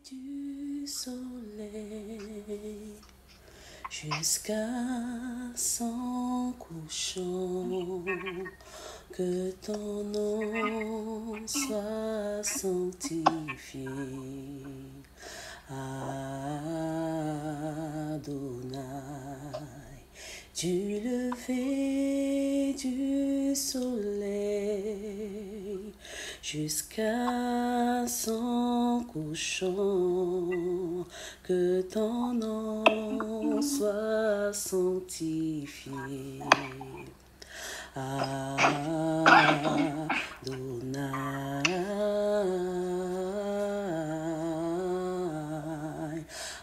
du soleil jusqu'à son couchant, que ton nom soit sanctifié. Adonai, du lever du soleil jusqu'à son couchant, que ton nom soit sanctifié. Adonai,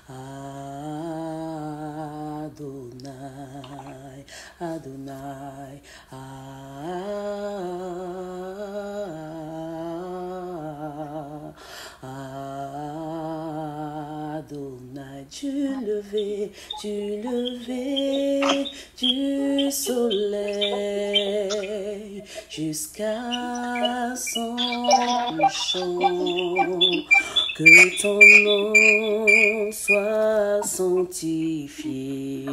Adonai, du lever du soleil jusqu'à son couchant, que ton nom soit sanctifié.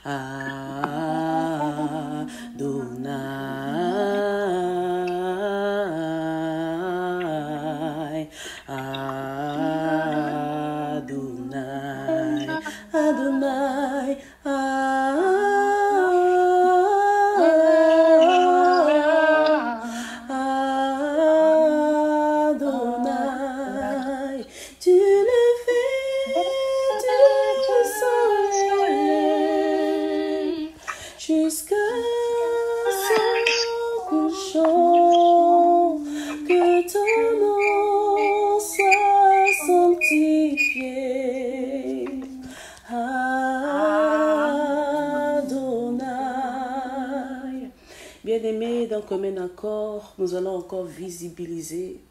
Adonai, Adonai, Adonai, Adonai, du lever du soleil jusqu'à son couchant, que ton nom soit sanctifié. Adonai. Bien-aimés, d'un commun accord, nous allons encore visualiser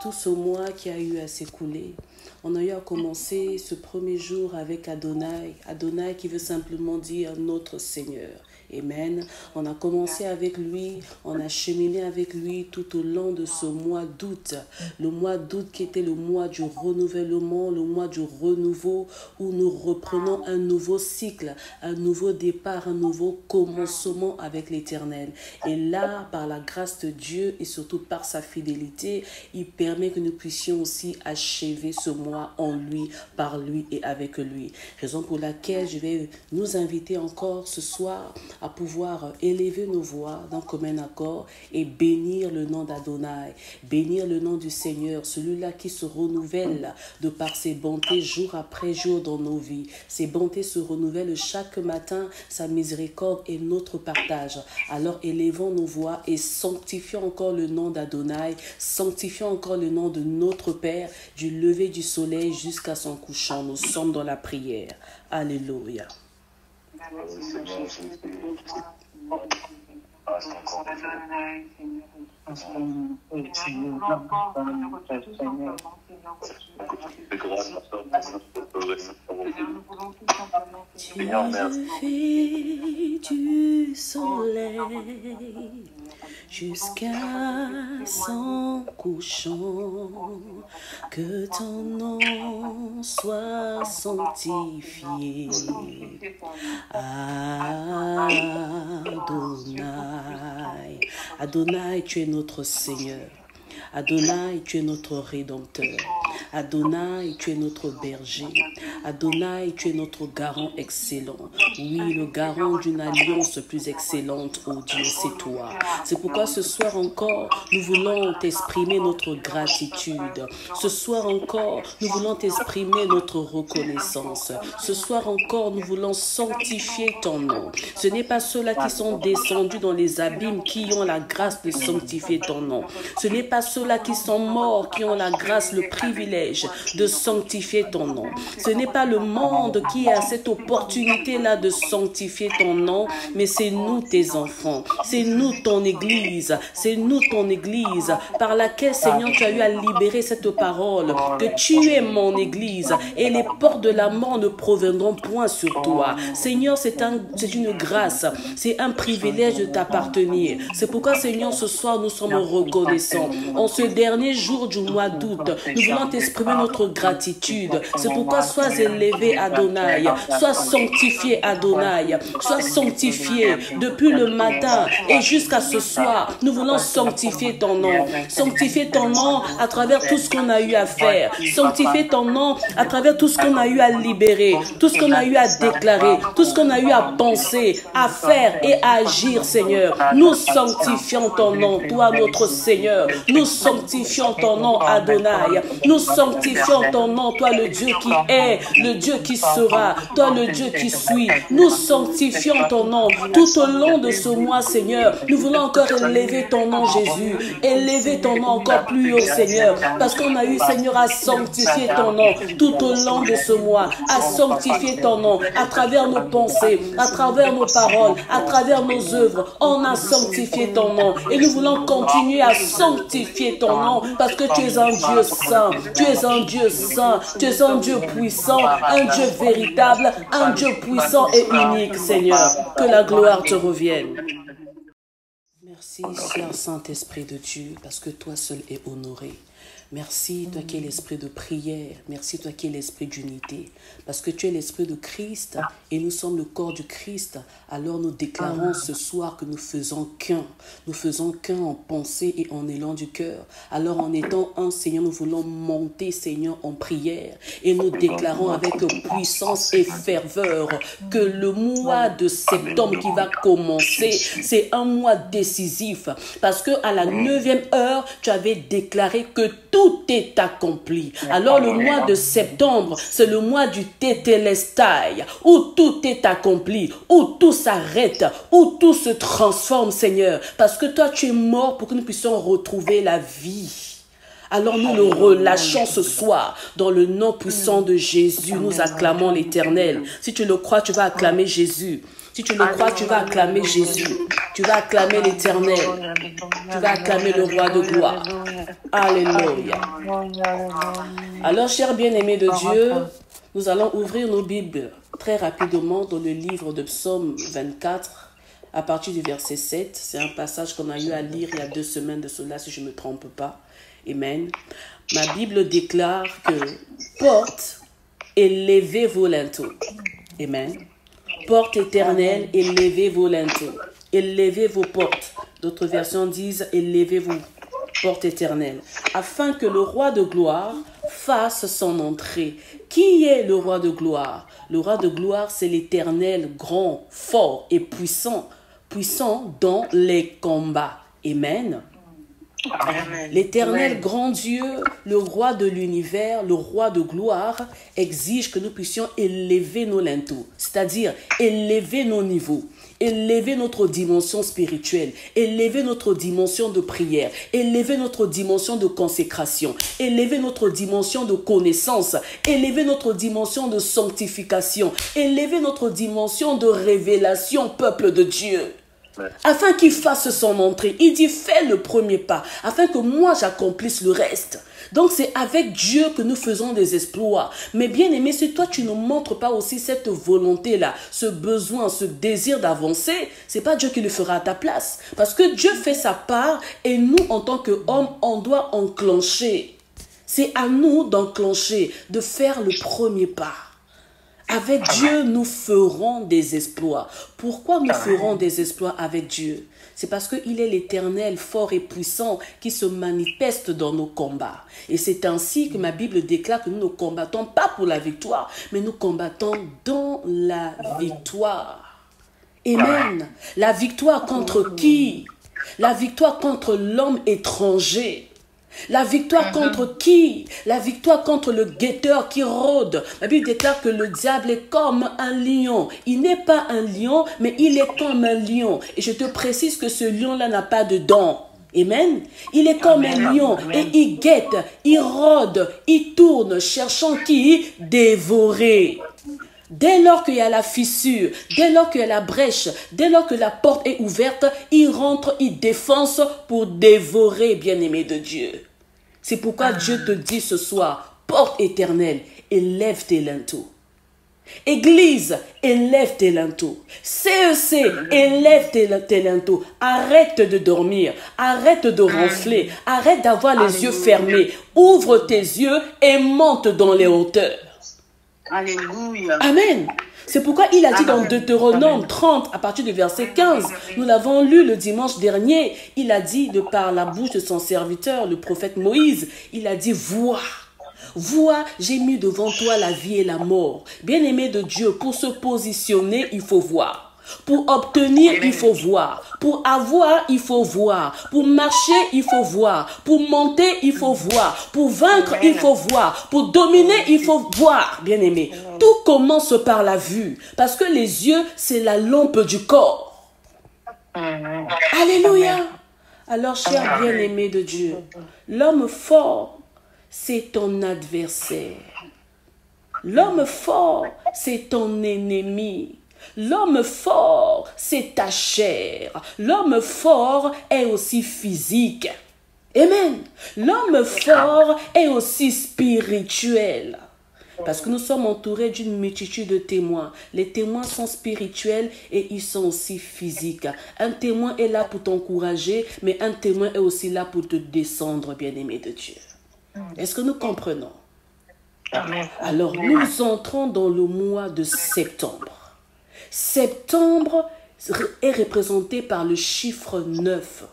tout ce mois qui a eu à s'écouler. On a eu à commencer ce premier jour avec Adonai. Adonai qui veut simplement dire notre Seigneur. Amen. On a commencé avec lui, on a cheminé avec lui tout au long de ce mois d'août. Le mois d'août qui était le mois du renouvellement, le mois du renouveau, où nous reprenons un nouveau cycle, un nouveau départ, un nouveau commencement avec l'Éternel. Et là, par la grâce de Dieu et surtout par sa fidélité, il permet que nous puissions aussi achever ce mois en lui, par lui et avec lui. Raison pour laquelle je vais nous inviter encore ce soir à pouvoir élever nos voix d'un commun accord et bénir le nom d'Adonai, bénir le nom du Seigneur, celui-là qui se renouvelle de par ses bontés jour après jour dans nos vies. Ses bontés se renouvellent chaque matin, sa miséricorde est notre partage. Alors élevons nos voix et sanctifions encore le nom d'Adonai, sanctifions encore le nom de notre Père, du lever du soleil jusqu'à son couchant. Nous sommes dans la prière. Alléluia. Du lever du soleil jusqu'à son couchant, que ton nom soit sanctifié. Adonai, Adonai, tu es notre Seigneur. Adonai, tu es notre Rédempteur. Adonai, tu es notre berger. Adonai, tu es notre garant excellent. Oui, le garant d'une alliance plus excellente, oh Dieu, c'est toi. C'est pourquoi ce soir encore, nous voulons t'exprimer notre gratitude. Ce soir encore, nous voulons t'exprimer notre reconnaissance. Ce soir encore, nous voulons sanctifier ton nom. Ce n'est pas ceux-là qui sont descendus dans les abîmes qui ont la grâce de sanctifier ton nom. Ce n'est pas ceux-là qui sont morts qui ont la grâce, le privilège privilège de sanctifier ton nom. Ce n'est pas le monde qui a cette opportunité-là de sanctifier ton nom, mais c'est nous tes enfants, c'est nous ton Église, c'est nous ton Église, par laquelle, Seigneur, tu as eu à libérer cette parole, que tu es mon Église, et les portes de la mort ne proviendront point sur toi. Seigneur, c'est une grâce, c'est un privilège de t'appartenir. C'est pourquoi, Seigneur, ce soir, nous sommes reconnaissants. En ce dernier jour du mois d'août, nous voulons t'exprimer notre gratitude. C'est pourquoi sois élevé, Adonai, sois sanctifié, Adonai, sois sanctifié depuis le matin et jusqu'à ce soir. Nous voulons sanctifier ton nom. Sanctifier ton nom à travers tout ce qu'on a eu à faire. Sanctifier ton nom à travers tout ce qu'on a eu à libérer, tout ce qu'on a eu à déclarer, tout ce qu'on a eu à penser, à faire et à agir, Seigneur. Nous sanctifions ton nom, toi notre Seigneur. Nous sanctifions ton nom, Adonai. Nous sanctifions ton nom, toi le Dieu qui est, le Dieu qui sera, toi le Dieu qui suit. Nous sanctifions ton nom tout au long de ce mois, Seigneur. Nous voulons encore élever ton nom, Jésus. Élever ton nom encore plus haut, Seigneur. Parce qu'on a eu, Seigneur, à sanctifier ton nom tout au long de ce mois. À sanctifier ton nom à travers nos pensées, à travers nos paroles, à travers nos œuvres. On a sanctifié ton nom. Et nous voulons continuer à sanctifier ton nom parce que tu es un Dieu saint. Tu es un Dieu saint. Tu es un Dieu puissant, un Dieu véritable, un Dieu puissant et unique, Seigneur. Que la gloire te revienne. Merci, cher Saint-Esprit de Dieu, parce que toi seul es honoré. Merci, toi qui es l'esprit de prière. Merci, toi qui es l'esprit d'unité. Parce que tu es l'esprit de Christ et nous sommes le corps du Christ. Alors nous déclarons ce soir que nous faisons qu'un. Nous faisons qu'un en pensée et en élan du cœur. Alors en étant un, Seigneur, nous voulons monter, Seigneur, en prière. Et nous déclarons avec puissance et ferveur que le mois de septembre qui va commencer, c'est un mois décisif. Parce que à la 9e heure, tu avais déclaré que tout est accompli. Alors le mois de septembre, c'est le mois du Tétélestai, où tout est accompli, où tout s'arrête, où tout se transforme, Seigneur. Parce que toi, tu es mort pour que nous puissions retrouver la vie. Alors nous le relâchons ce soir dans le nom puissant de Jésus. Nous acclamons l'Éternel. Si tu le crois, tu vas acclamer Jésus. Si tu le crois, tu vas acclamer Jésus. Tu vas acclamer l'Éternel. Tu vas acclamer le Roi de gloire. Alléluia. Alors, chers bien-aimés de Dieu, nous allons ouvrir nos Bibles très rapidement dans le livre de Psaume 24, à partir du verset 7. C'est un passage qu'on a eu à lire il y a 2 semaines de cela, si je ne me trompe pas. Amen. Ma Bible déclare que porte élevez vos linteaux. Amen. Porte éternelle, élevez vos linteaux. Élevez vos portes. D'autres versions disent élevez vos portes éternelles. Afin que le roi de gloire fasse son entrée. Qui est le roi de gloire? Le roi de gloire, c'est l'Éternel grand, fort et puissant. Puissant dans les combats. Amen. L'Éternel grand Dieu, le roi de l'univers, le roi de gloire, exige que nous puissions élever nos linteaux, c'est-à-dire élever nos niveaux, élever notre dimension spirituelle, élever notre dimension de prière, élever notre dimension de consécration, élever notre dimension de connaissance, élever notre dimension de sanctification, élever notre dimension de révélation, peuple de Dieu. Afin qu'il fasse son entrée. Il dit, fais le premier pas, afin que moi j'accomplisse le reste. Donc c'est avec Dieu que nous faisons des exploits. Mais bien aimé, si toi tu ne montres pas aussi cette volonté-là, ce besoin, ce désir d'avancer, c'est pas Dieu qui le fera à ta place. Parce que Dieu fait sa part et nous, en tant qu'hommes, on doit enclencher. C'est à nous d'enclencher, de faire le premier pas. Avec Dieu, nous ferons des exploits. Pourquoi nous ferons des exploits avec Dieu? C'est parce qu'il est l'Éternel, fort et puissant, qui se manifeste dans nos combats. Et c'est ainsi que ma Bible déclare que nous ne combattons pas pour la victoire, mais nous combattons dans la victoire. Amen. La victoire contre qui? La victoire contre l'homme étranger. La victoire contre qui? La victoire contre le guetteur qui rôde. La Bible déclare que le diable est comme un lion. Il n'est pas un lion, mais il est comme un lion. Et je te précise que ce lion-là n'a pas de dents. Amen. Il est comme un lion et il guette, il rôde, il tourne, cherchant qui dévorer. Dès lors qu'il y a la fissure, dès lors qu'il y a la brèche, dès lors que la porte est ouverte, il rentre, il défonce pour dévorer, bien-aimé de Dieu. C'est pourquoi Dieu te dit ce soir, porte éternelle, élève tes linteaux. Église, élève tes linteaux. CEC, élève tes linteaux. Arrête de dormir, arrête de ronfler, arrête d'avoir les yeux fermés. Ouvre tes yeux et monte dans les hauteurs. Alléluia. Amen. C'est pourquoi il a dit dans Deutéronome 30, à partir du verset 15, nous l'avons lu le dimanche dernier, il a dit de par la bouche de son serviteur, le prophète Moïse, il a dit, vois, j'ai mis devant toi la vie et la mort. Bien-aimé de Dieu, pour se positionner, il faut voir. Pour obtenir, il faut voir. Pour avoir, il faut voir. Pour marcher, il faut voir. Pour monter, il faut voir. Pour vaincre, il faut voir. Pour dominer, il faut voir, bien-aimé. Tout commence par la vue. Parce que les yeux, c'est la lampe du corps. Alléluia. Alors, cher bien-aimé de Dieu, l'homme fort, c'est ton adversaire. L'homme fort, c'est ton ennemi. L'homme fort, c'est ta chair. L'homme fort est aussi physique. Amen. L'homme fort est aussi spirituel. Parce que nous sommes entourés d'une multitude de témoins. Les témoins sont spirituels et ils sont aussi physiques. Un témoin est là pour t'encourager, mais un témoin est aussi là pour te descendre, bien-aimé de Dieu. Est-ce que nous comprenons? Alors, nous entrons dans le mois de septembre. Septembre est représenté par le chiffre 9.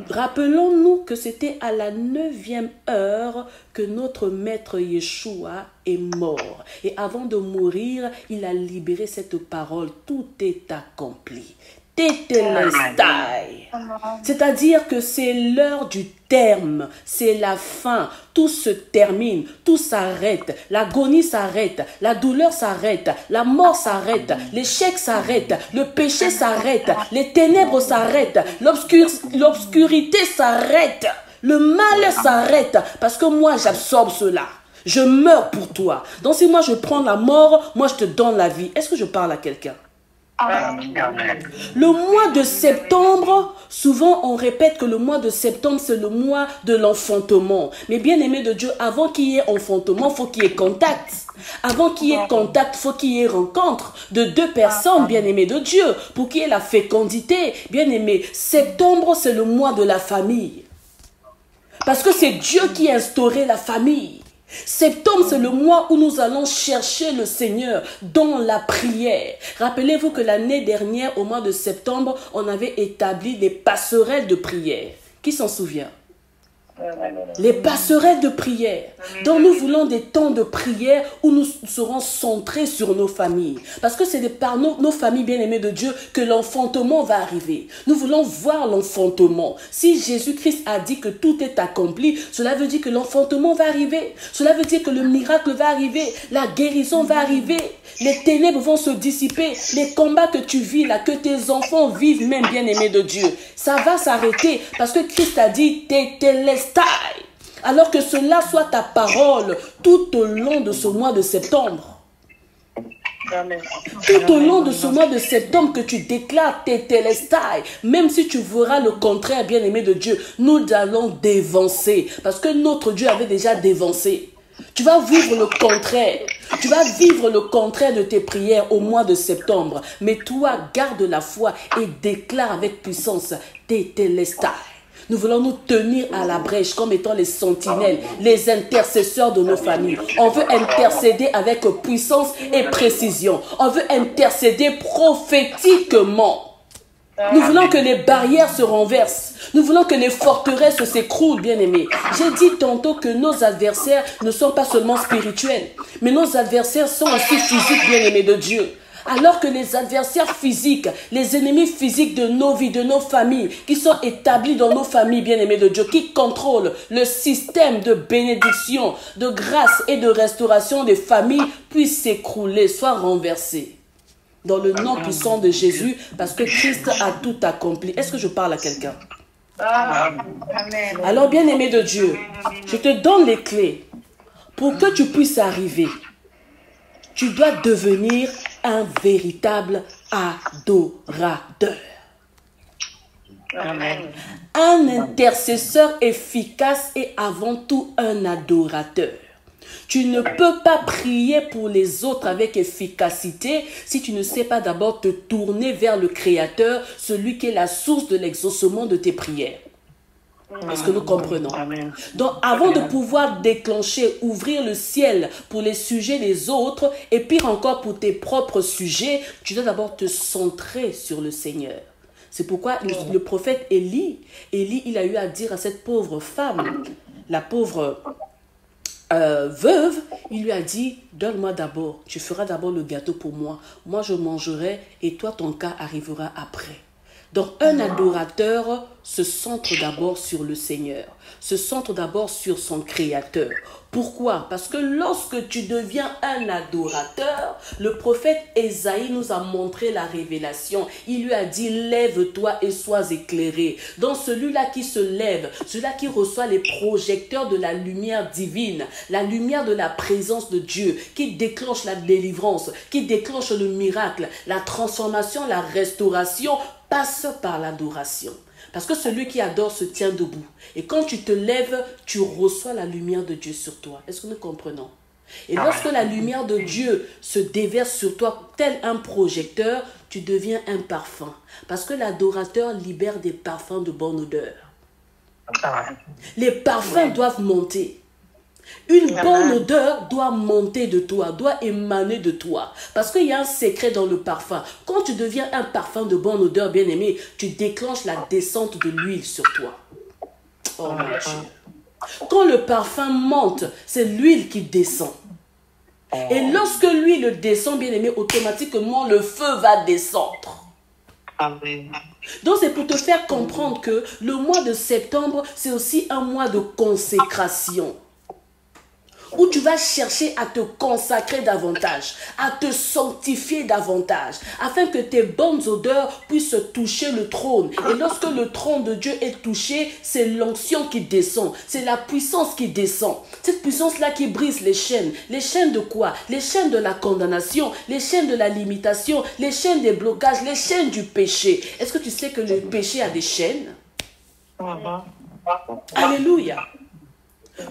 Rappelons-nous que c'était à la 9e heure que notre maître Yeshua est mort. Et avant de mourir, il a libéré cette parole. Tout est accompli. Tétélestai. C'est-à-dire que c'est l'heure du terme, c'est la fin, tout se termine, tout s'arrête, l'agonie s'arrête, la douleur s'arrête, la mort s'arrête, l'échec s'arrête, le péché s'arrête, les ténèbres s'arrêtent, l'obscurité s'arrête, le mal s'arrête, parce que moi j'absorbe cela. Je meurs pour toi. Donc si moi je prends la mort, moi je te donne la vie. Est-ce que je parle à quelqu'un? Le mois de septembre, souvent on répète que le mois de septembre c'est le mois de l'enfantement. Mais bien aimé de Dieu, avant qu'il y ait enfantement, il faut qu'il y ait contact. Avant qu'il y ait contact, il faut qu'il y ait rencontre de deux personnes, bien aimé de Dieu, pour qu'il y ait la fécondité. Bien aimé, septembre c'est le mois de la famille. Parce que c'est Dieu qui a instauré la famille. Septembre, c'est le mois où nous allons chercher le Seigneur dans la prière. Rappelez-vous que l'année dernière, au mois de septembre, on avait établi des passerelles de prière. Qui s'en souvient? Les passerelles de prière. Donc nous voulons des temps de prière où nous serons centrés sur nos familles. Parce que c'est par nos familles bien-aimées de Dieu que l'enfantement va arriver. Nous voulons voir l'enfantement. Si Jésus-Christ a dit que tout est accompli, cela veut dire que l'enfantement va arriver. Cela veut dire que le miracle va arriver. La guérison va arriver. Les ténèbres vont se dissiper. Les combats que tu vis là, que tes enfants vivent même bien-aimés de Dieu, ça va s'arrêter. Parce que Christ a dit, tétélestai. Alors que cela soit ta parole tout au long de ce mois de septembre. Tout au long de ce mois de septembre que tu déclares tétélestai, même si tu verras le contraire, bien-aimé de Dieu, nous allons dévancer. Parce que notre Dieu avait déjà dévancé. Tu vas vivre le contraire. Tu vas vivre le contraire de tes prières au mois de septembre. Mais toi, garde la foi et déclare avec puissance tétélestai. Nous voulons nous tenir à la brèche comme étant les sentinelles, les intercesseurs de nos familles. On veut intercéder avec puissance et précision. On veut intercéder prophétiquement. Nous voulons que les barrières se renversent. Nous voulons que les forteresses s'écroulent, bien-aimés. J'ai dit tantôt que nos adversaires ne sont pas seulement spirituels, mais nos adversaires sont aussi physiques, bien-aimés de Dieu. Alors que les adversaires physiques, les ennemis physiques de nos vies, de nos familles, qui sont établis dans nos familles bien-aimées de Dieu, qui contrôlent le système de bénédiction, de grâce et de restauration des familles, puissent s'écrouler, soient renversés. Dans le nom puissant de Jésus, parce que Christ a tout accompli. Est-ce que je parle à quelqu'un? Amen. Alors, bien-aimé de Dieu, je te donne les clés pour que tu puisses arriver. Tu dois devenir un véritable adorateur. Amen. Un intercesseur efficace et avant tout un adorateur. Tu ne peux pas prier pour les autres avec efficacité si tu ne sais pas d'abord te tourner vers le Créateur, celui qui est la source de l'exaucement de tes prières. Est-ce que nous comprenons? Amen. Donc, avant de pouvoir déclencher, ouvrir le ciel pour les sujets des autres, et pire encore pour tes propres sujets, tu dois d'abord te centrer sur le Seigneur. C'est pourquoi le prophète Élie, il a eu à dire à cette pauvre femme, la pauvre veuve, il lui a dit, donne-moi d'abord, tu feras d'abord le gâteau pour moi, moi je mangerai et toi ton cas arrivera après. Donc un adorateur se centre d'abord sur le Seigneur, se centre d'abord sur son Créateur. Pourquoi? Parce que lorsque tu deviens un adorateur, le prophète Ésaïe nous a montré la révélation. Il lui a dit, lève-toi et sois éclairé. Donc celui-là qui se lève, celui-là qui reçoit les projecteurs de la lumière divine, la lumière de la présence de Dieu, qui déclenche la délivrance, qui déclenche le miracle, la transformation, la restauration, passe par l'adoration. Parce que celui qui adore se tient debout. Et quand tu te lèves, tu reçois la lumière de Dieu sur toi. Est-ce que nous comprenons? Et lorsque la lumière de Dieu se déverse sur toi tel un projecteur, tu deviens un parfum. Parce que l'adorateur libère des parfums de bonne odeur. Les parfums doivent monter. Une bonne odeur doit monter de toi, doit émaner de toi. Parce qu'il y a un secret dans le parfum. Quand tu deviens un parfum de bonne odeur, bien-aimé, tu déclenches la descente de l'huile sur toi. Oh mon Dieu. Quand le parfum monte, c'est l'huile qui descend. Et lorsque l'huile descend, bien-aimé, automatiquement, le feu va descendre. Amen. Donc c'est pour te faire comprendre que le mois de septembre, c'est aussi un mois de consécration. Où tu vas chercher à te consacrer davantage, à te sanctifier davantage, afin que tes bonnes odeurs puissent toucher le trône. Et lorsque le trône de Dieu est touché, c'est l'onction qui descend, c'est la puissance qui descend. Cette puissance-là qui brise les chaînes. Les chaînes de quoi? Les chaînes de la condamnation, les chaînes de la limitation, les chaînes des blocages, les chaînes du péché. Est-ce que tu sais que le péché a des chaînes? Alléluia.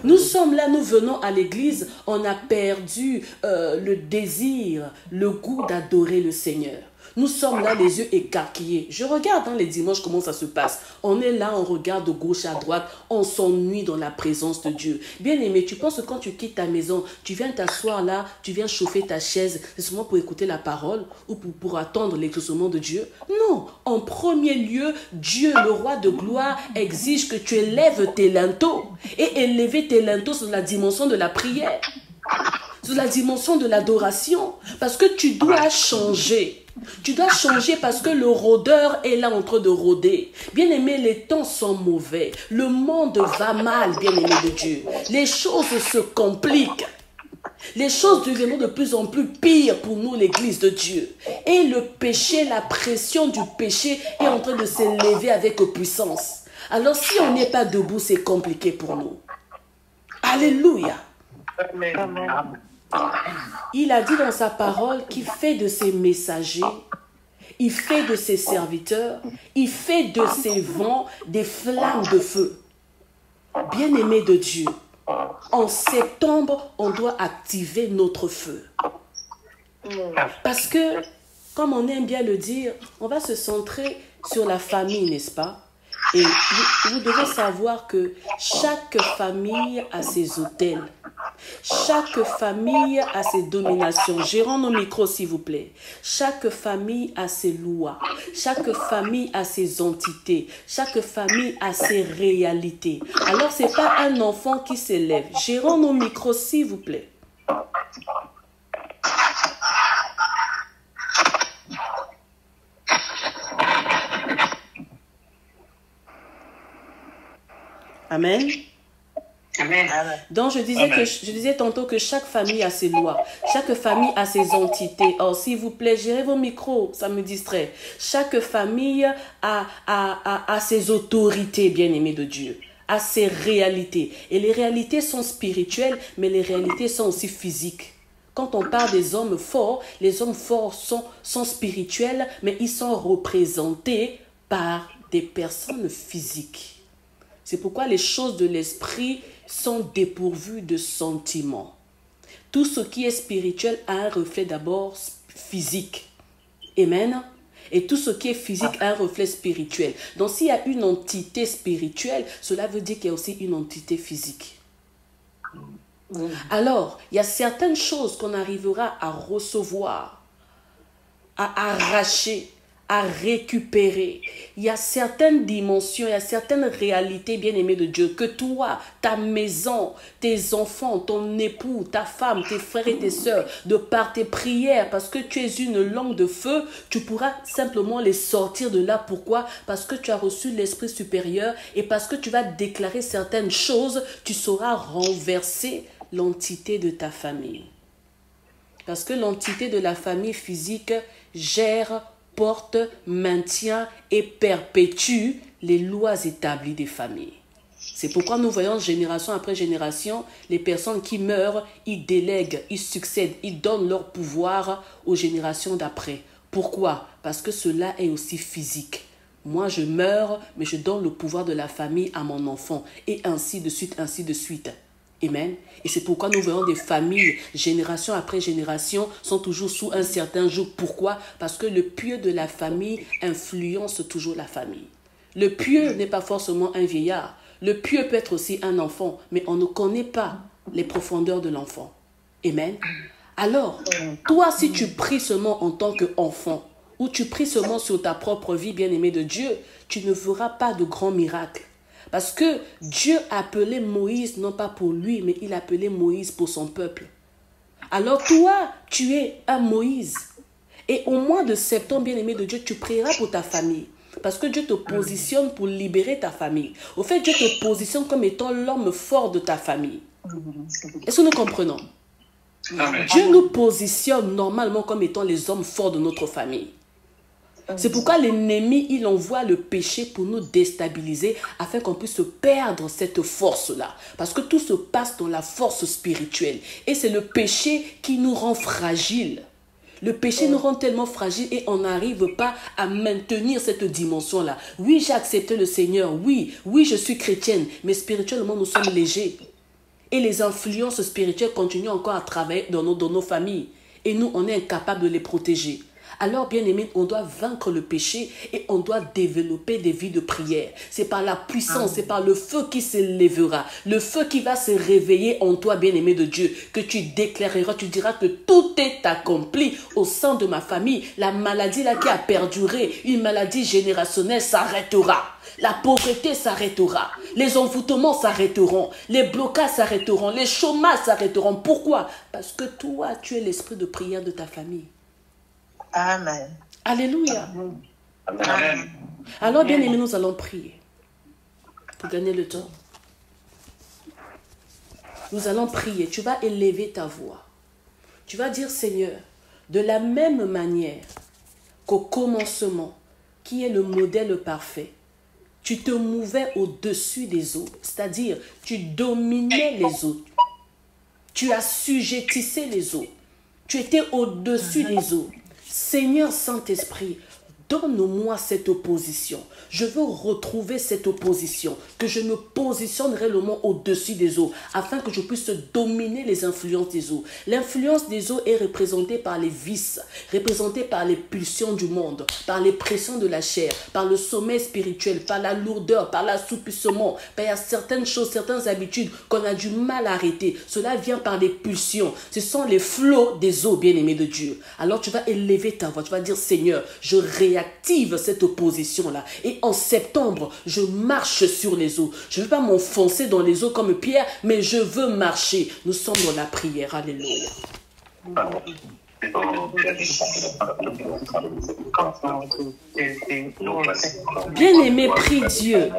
Nous sommes là, nous venons à l'église, on a perdu le désir, le goût d'adorer le Seigneur. Nous sommes là, les yeux écarquillés. Je regarde les dimanches comment ça se passe. On est là, on regarde de gauche à droite, on s'ennuie dans la présence de Dieu. Bien-aimé, tu penses que quand tu quittes ta maison, tu viens t'asseoir là, tu viens chauffer ta chaise, c'est seulement pour écouter la parole ou pour attendre l'exaucement de Dieu? Non, en premier lieu, Dieu, le roi de gloire, exige que tu élèves tes linteaux. Et élever tes linteaux sur la dimension de la prière, sur la dimension de l'adoration. Parce que tu dois changer. Tu dois changer parce que le rôdeur est là en train de rôder. Bien-aimé, les temps sont mauvais. Le monde va mal, bien-aimé de Dieu. Les choses se compliquent. Les choses deviennent de plus en plus pires pour nous, l'église de Dieu. Et le péché, la pression du péché est en train de s'élever avec puissance. Alors si on n'est pas debout, c'est compliqué pour nous. Alléluia. Il a dit dans sa parole qu'il fait de ses messagers, il fait de ses serviteurs, il fait de ses vents des flammes de feu. Bien-aimé de Dieu, en septembre, on doit activer notre feu. Parce que, comme on aime bien le dire, on va se centrer sur la famille, n'est-ce pas? Et vous devez savoir que chaque famille a ses autels. Chaque famille a ses dominations. Gérons nos micros, s'il vous plaît. Chaque famille a ses lois. Chaque famille a ses entités. Chaque famille a ses réalités. Alors, ce n'est pas un enfant qui s'élève. Gérons nos micros, s'il vous plaît. Amen. Amen. Donc, je disais tantôt que chaque famille a ses lois. Chaque famille a ses entités. Oh, s'il vous plaît, gérez vos micros, ça me distrait. Chaque famille a ses autorités, bien-aimés de Dieu, a ses réalités. Et les réalités sont spirituelles, mais les réalités sont aussi physiques. Quand on parle des hommes forts, les hommes forts sont spirituels, mais ils sont représentés par des personnes physiques. C'est pourquoi les choses de l'esprit sont dépourvues de sentiments. Tout ce qui est spirituel a un reflet d'abord physique. Amen. Et tout ce qui est physique a un reflet spirituel. Donc s'il y a une entité spirituelle, cela veut dire qu'il y a aussi une entité physique. Alors, il y a certaines choses qu'on arrivera à recevoir, à arracher, à récupérer. Il y a certaines dimensions, il y a certaines réalités, bien-aimées de Dieu, que toi, ta maison, tes enfants, ton époux, ta femme, tes frères et tes sœurs, de par tes prières, parce que tu es une langue de feu, tu pourras simplement les sortir de là. Pourquoi? Parce que tu as reçu l'Esprit supérieur et parce que tu vas déclarer certaines choses, tu sauras renverser l'entité de ta famille. Parce que l'entité de la famille physique gère, porte, maintient et perpétue les lois établies des familles. C'est pourquoi nous voyons génération après génération, les personnes qui meurent, ils délèguent, ils succèdent, ils donnent leur pouvoir aux générations d'après. Pourquoi? Parce que cela est aussi physique. Moi, je meurs, mais je donne le pouvoir de la famille à mon enfant. Et ainsi de suite, ainsi de suite. Amen. Et c'est pourquoi nous voyons des familles, génération après génération, sont toujours sous un certain joug. Pourquoi? Parce que le pieux de la famille influence toujours la famille. Le pieux n'est pas forcément un vieillard. Le pieux peut être aussi un enfant, mais on ne connaît pas les profondeurs de l'enfant. Amen. Alors, toi, si tu pries seulement en tant qu'enfant, ou tu pries seulement sur ta propre vie, bien-aimée de Dieu, tu ne feras pas de grands miracles. Parce que Dieu appelait Moïse, non pas pour lui, mais il appelait Moïse pour son peuple. Alors toi, tu es un Moïse. Et au mois de septembre, bien-aimé de Dieu, tu prieras pour ta famille. Parce que Dieu te positionne pour libérer ta famille. Au fait, Dieu te positionne comme étant l'homme fort de ta famille. Est-ce que nous comprenons? Amen. Dieu nous positionne normalement comme étant les hommes forts de notre famille. C'est pourquoi l'ennemi, il envoie le péché pour nous déstabiliser afin qu'on puisse perdre cette force-là. Parce que tout se passe dans la force spirituelle. Et c'est le péché qui nous rend fragiles. Le péché nous rend tellement fragiles et on n'arrive pas à maintenir cette dimension-là. Oui, j'ai accepté le Seigneur. Oui, je suis chrétienne. Mais spirituellement, nous sommes légers. Et les influences spirituelles continuent encore à travailler dans nos familles. Et nous, on est incapables de les protéger. Alors, bien-aimés, on doit vaincre le péché et on doit développer des vies de prière. C'est par la puissance, c'est par le feu qui s'élèvera, le feu qui va se réveiller en toi, bien-aimé de Dieu, que tu déclareras, tu diras que tout est accompli au sein de ma famille. La maladie là qui a perduré, une maladie générationnelle s'arrêtera. La pauvreté s'arrêtera. Les envoûtements s'arrêteront. Les blocages s'arrêteront. Les chômages s'arrêteront. Pourquoi? Parce que toi, tu es l'esprit de prière de ta famille. Amen. Alléluia. Amen. Alors, bien aimés, nous allons prier pour gagner le temps. Nous allons prier. Tu vas élever ta voix. Tu vas dire, Seigneur, de la même manière qu'au commencement, qui est le modèle parfait, tu te mouvais au-dessus des eaux, c'est-à-dire tu dominais les eaux. Tu assujettissais les eaux. Tu étais au-dessus des eaux. Seigneur Saint-Esprit, donne-moi cette opposition. Je veux retrouver cette opposition, que je me positionne réellement au-dessus des eaux, afin que je puisse dominer les influences des eaux. L'influence des eaux est représentée par les vices, représentée par les pulsions du monde, par les pressions de la chair, par le sommeil spirituel, par la lourdeur, par l'assoupissement, par certaines choses, certaines habitudes qu'on a du mal à arrêter. Cela vient par les pulsions. Ce sont les flots des eaux, bien-aimés de Dieu. Alors tu vas élever ta voix, tu vas dire, Seigneur, je réactive cette opposition-là. Et en septembre, je marche sur les eaux. Je ne veux pas m'enfoncer dans les eaux comme Pierre, mais je veux marcher. Nous sommes dans la prière. Alléluia. Bien-aimé, prie Dieu,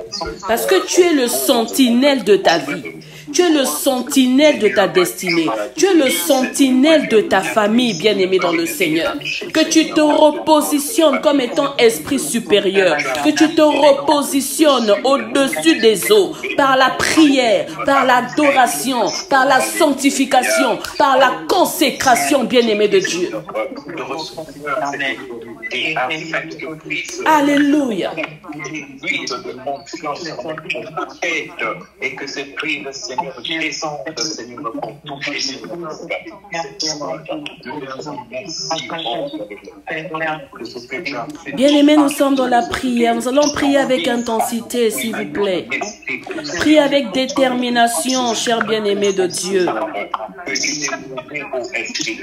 parce que tu es le sentinelle de ta vie. Tu es le sentinelle de ta destinée. Tu es le sentinelle de ta famille, bien-aimé dans le Seigneur. Que tu te repositionnes comme étant esprit supérieur. Que tu te repositionnes au-dessus des eaux par la prière, par l'adoration, par la sanctification, par la consécration, bien-aimé de Dieu. Alléluia. Et que ce prix de Seigneur descende, Seigneur, pour toucher Bien-aimés, nous sommes dans la prière. Nous allons prier avec intensité, s'il vous plaît. Priez avec détermination, chers bien-aimés de Dieu.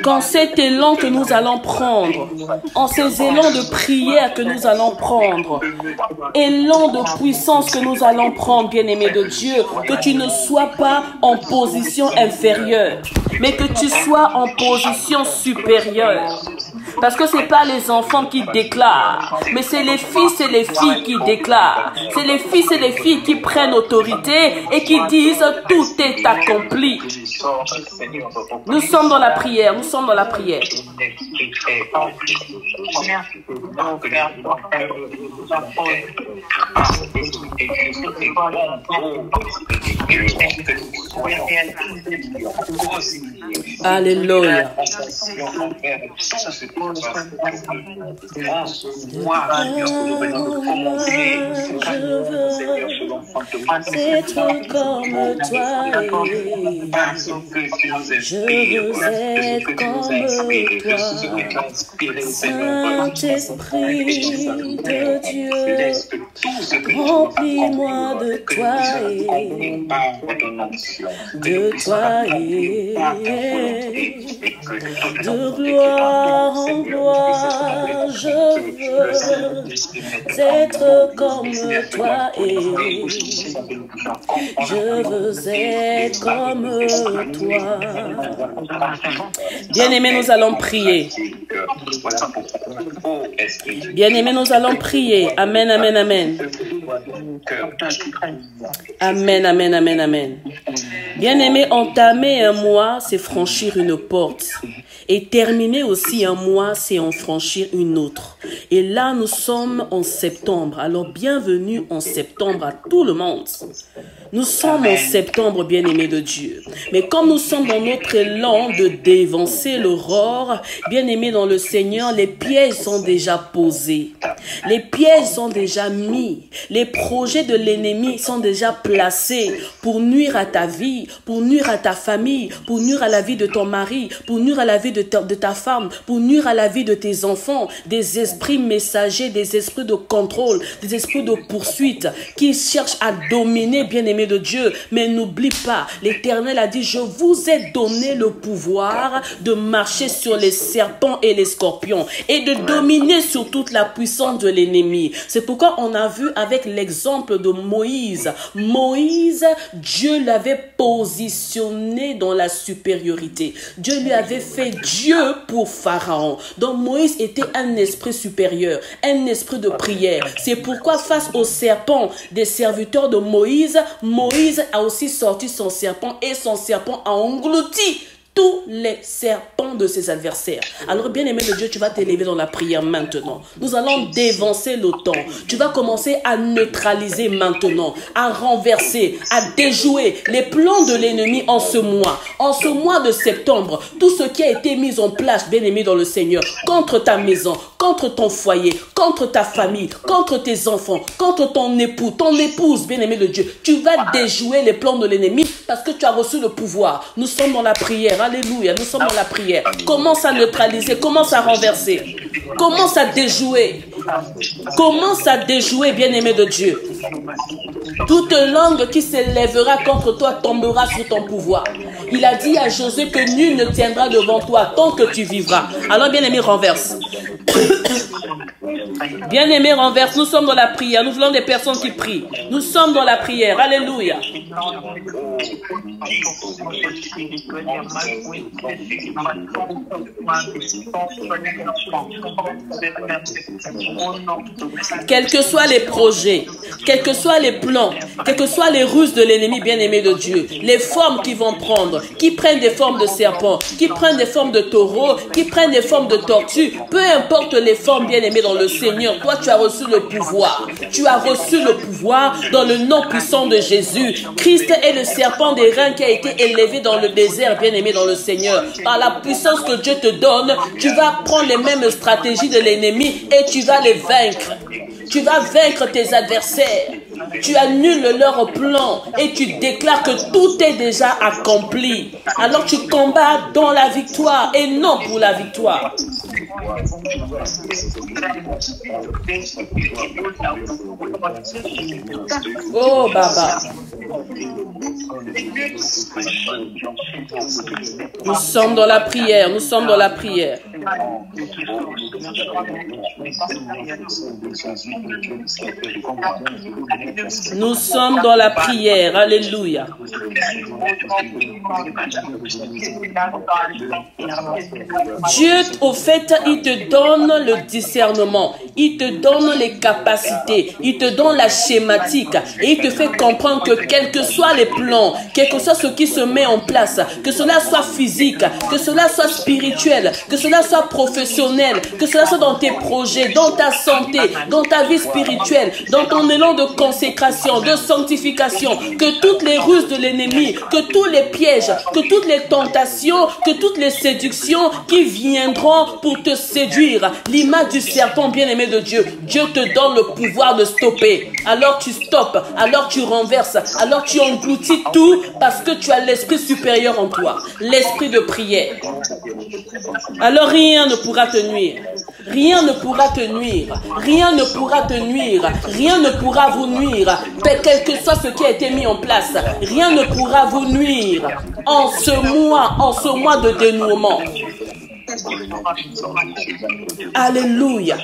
Quand cet élan que nous allons prendre, en ces élans de prière que nous allons prendre, élan de puissance que nous allons prendre, bien-aimés de Dieu, que tu ne sois pas en position inférieure, mais que tu sois en position supérieure. Parce que ce n'est pas les enfants qui déclarent, mais c'est les fils et les filles qui déclarent. C'est les fils et les filles qui prennent autorité et qui disent « tout est accompli ». Nous sommes dans la prière, nous sommes dans la prière. Alléluia. C'est comme toi je veux être comme toi, Saint-Esprit de Dieu, remplis-moi de toi de gloire en gloire, je veux être comme toi je veux être comme toi. Bien-aimés, nous allons prier. Bien-aimés, nous allons prier. Amen, amen, amen. Amen, amen, amen, amen. Bien-aimés, entamer un mois, c'est franchir une porte. Et terminer aussi un mois, c'est en franchir une autre. Et là, nous sommes en septembre. Alors, bienvenue en septembre à tout le monde. Nous sommes en septembre, bien-aimés de Dieu. Mais comme nous sommes dans notre élan de dévancer l'aurore, bien-aimés dans le Seigneur, les pièges sont déjà posés. Les pièges sont déjà mis. Les projets de l'ennemi sont déjà placés pour nuire à ta vie, pour nuire à ta famille, pour nuire à la vie de ton mari, pour nuire à la vie de ta femme, pour nuire à la vie de tes enfants. Des esprits messagers, des esprits de contrôle, des esprits de poursuite qui cherchent à dominer, bien-aimés de Dieu. Mais n'oublie pas, l'Éternel a dit, je vous ai donné le pouvoir de marcher sur les serpents et les scorpions et de dominer sur toute la puissance de l'ennemi. C'est pourquoi on a vu avec l'exemple de Moïse. Moïse, Dieu l'avait positionné dans la supériorité. Dieu lui avait fait Dieu pour Pharaon. Donc Moïse était un esprit supérieur, un esprit de prière. C'est pourquoi face aux serpents des serviteurs de Moïse, Moïse a aussi sorti son serpent et son serpent a englouti tous les serpents de ses adversaires. Alors, bien-aimé de Dieu, tu vas t'élever dans la prière maintenant. Nous allons dévancer le temps. Tu vas commencer à neutraliser maintenant, à renverser, à déjouer les plans de l'ennemi en ce mois. En ce mois de septembre, tout ce qui a été mis en place, bien-aimé dans le Seigneur, contre ta maison, contre ton foyer, contre ta famille, contre tes enfants, contre ton époux, ton épouse, bien-aimé de Dieu, tu vas déjouer les plans de l'ennemi parce que tu as reçu le pouvoir. Nous sommes dans la prière. Alléluia, nous sommes dans la prière. Commence à neutraliser, commence à renverser, commence à déjouer. Commence à déjouer, bien-aimé de Dieu. Toute langue qui s'élèvera contre toi tombera sur ton pouvoir. Il a dit à Josué que nul ne tiendra devant toi tant que tu vivras. Alors, bien-aimé, renverse. Bien-aimés, renverse. Nous sommes dans la prière. Nous voulons des personnes qui prient. Nous sommes dans la prière. Alléluia. Quels que soient les projets, quels que soient les plans, quelles que soient les ruses de l'ennemi, bien-aimé de Dieu, les formes qu'ils vont prendre, qui prennent des formes de serpents, qui prennent des formes de taureaux, qui prennent des formes de tortues, peu importe les formes, bien-aimés dans le Seigneur, toi tu as reçu le pouvoir. Tu as reçu le pouvoir dans le nom puissant de Jésus. Christ est le serpent des reins qui a été élevé dans le désert, bien-aimé dans le Seigneur. Par la puissance que Dieu te donne, tu vas prendre les mêmes stratégies de l'ennemi et tu vas les vaincre. Tu vas vaincre tes adversaires. Tu annules leurs plans et tu déclares que tout est déjà accompli. Alors tu combats dans la victoire et non pour la victoire. Oh Baba. Nous sommes dans la prière, nous sommes dans la prière. Nous sommes dans la prière, alléluia. Dieu, au fait, il te donne le discernement, il te donne les capacités, il te donne la schématique et il te fait comprendre que quels que soient les plans, quel que soit ce qui se met en place, que cela soit physique, que cela soit spirituel, que cela soit professionnel, que cela soit dans tes projets, dans ta santé, dans ta vie spirituelle, dans ton élan de consécration, de sanctification, que toutes les ruses de l'ennemi, que tous les pièges, que toutes les tentations, que toutes les séductions qui viendront pour te séduire, l'image du serpent bien-aimé de Dieu, Dieu te donne le pouvoir de stopper. Alors tu stoppes, alors tu renverses, alors tu engloutis tout parce que tu as l'esprit supérieur en toi, l'esprit de prière. Alors rien ne pourra te nuire. Rien ne pourra te nuire. Rien ne pourra te nuire. Rien ne pourra vous nuire. Quel que soit ce qui a été mis en place, rien ne pourra vous nuire en ce mois de dénouement. Alléluia.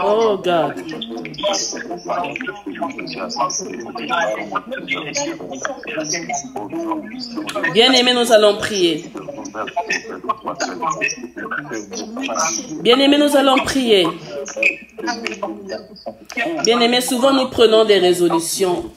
Oh God. Bien-aimés, nous allons prier. Bien-aimés, nous allons prier. Bien-aimés, souvent nous prenons des résolutions.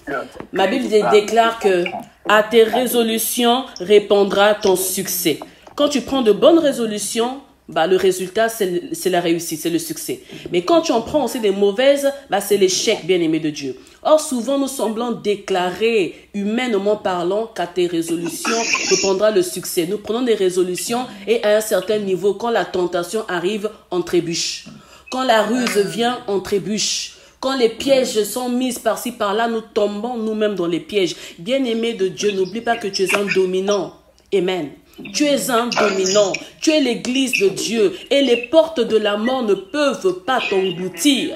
Ma Bible déclare que à tes résolutions répondra ton succès. Quand tu prends de bonnes résolutions, le résultat, c'est la réussite, c'est le succès. Mais quand tu en prends aussi des mauvaises, c'est l'échec, bien-aimé de Dieu. Or, souvent, nous semblons déclarer, humainement parlant, qu'à tes résolutions répondra le succès. Nous prenons des résolutions et à un certain niveau, quand la tentation arrive, on trébuche. Quand la ruse vient, on trébuche. Quand les pièges sont mis par-ci, par-là, nous tombons nous-mêmes dans les pièges. Bien-aimé de Dieu, n'oublie pas que tu es un dominant. Amen. Tu es un dominant, tu es l'église de Dieu et les portes de la mort ne peuvent pas t'engloutir.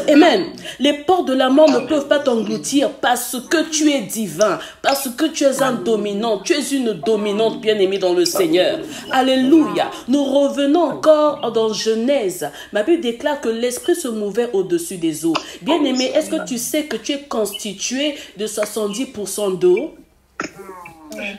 Amen. Les portes de la mort ne peuvent pas t'engloutir parce que tu es divin, parce que tu es un dominant, tu es une dominante bien-aimée dans le Seigneur. Alléluia. Nous revenons encore dans Genèse. Ma Bible déclare que l'esprit se mouvait au-dessus des eaux. Bien-aimé, est-ce que tu sais que tu es constitué de 70% d'eau?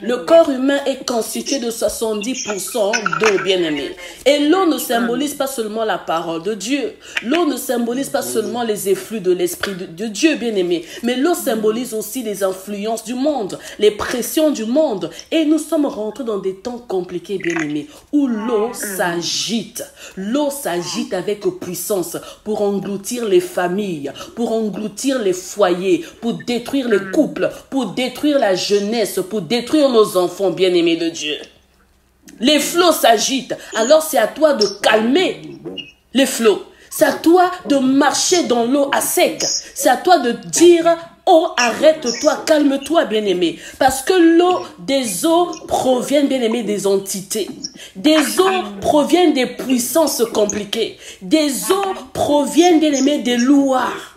Le corps humain est constitué de 70% d'eau, bien-aimé. Et l'eau ne symbolise pas seulement la parole de Dieu. L'eau ne symbolise pas seulement les effluves de l'esprit de Dieu, bien-aimé. Mais l'eau symbolise aussi les influences du monde, les pressions du monde. Et nous sommes rentrés dans des temps compliqués, bien-aimé, où l'eau s'agite. L'eau s'agite avec puissance pour engloutir les familles, pour engloutir les foyers, pour détruire les couples, pour détruire la jeunesse, pour détruire nos enfants bien-aimés de Dieu. Les flots s'agitent. Alors c'est à toi de calmer les flots. C'est à toi de marcher dans l'eau à sec. C'est à toi de dire, Oh, arrête-toi, calme-toi, bien-aimé. Parce que l'eau des eaux provient, bien-aimé, des entités. Des eaux proviennent des puissances compliquées. Des eaux proviennent, bien-aimé, des louards.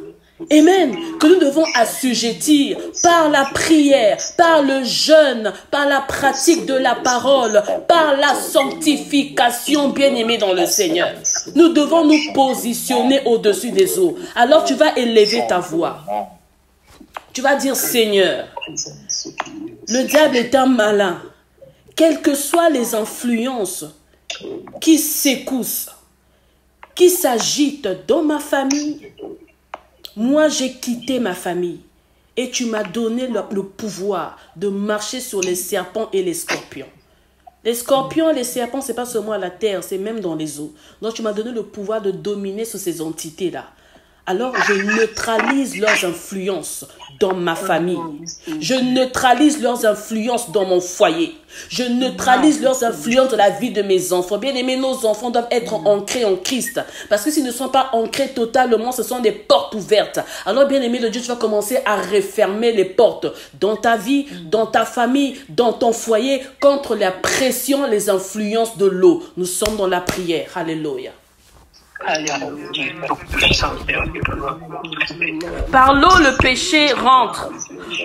Amen. Que nous devons assujettir par la prière, par le jeûne, par la pratique de la parole, par la sanctification, bien-aimé dans le Seigneur. Nous devons nous positionner au-dessus des eaux. Alors tu vas élever ta voix. Tu vas dire, Seigneur, le diable est un malin. Quelles que soient les influences qui secoussent, qui s'agitent dans ma famille, moi, j'ai quitté ma famille et tu m'as donné le pouvoir de marcher sur les serpents et les scorpions. Les scorpions et les serpents, ce n'est pas seulement à la terre, c'est même dans les eaux. Donc, tu m'as donné le pouvoir de dominer sur ces entités-là. Alors, je neutralise leurs influences dans ma famille. Je neutralise leurs influences dans mon foyer. Je neutralise leurs influences dans la vie de mes enfants. Bien aimés, nos enfants doivent être ancrés en Christ. Parce que s'ils ne sont pas ancrés totalement, ce sont des portes ouvertes. Alors, bien aimé de Dieu, tu vas commencer à refermer les portes dans ta vie, dans ta famille, dans ton foyer, contre la pression, les influences de l'eau. Nous sommes dans la prière. Alléluia. Par l'eau, le péché rentre.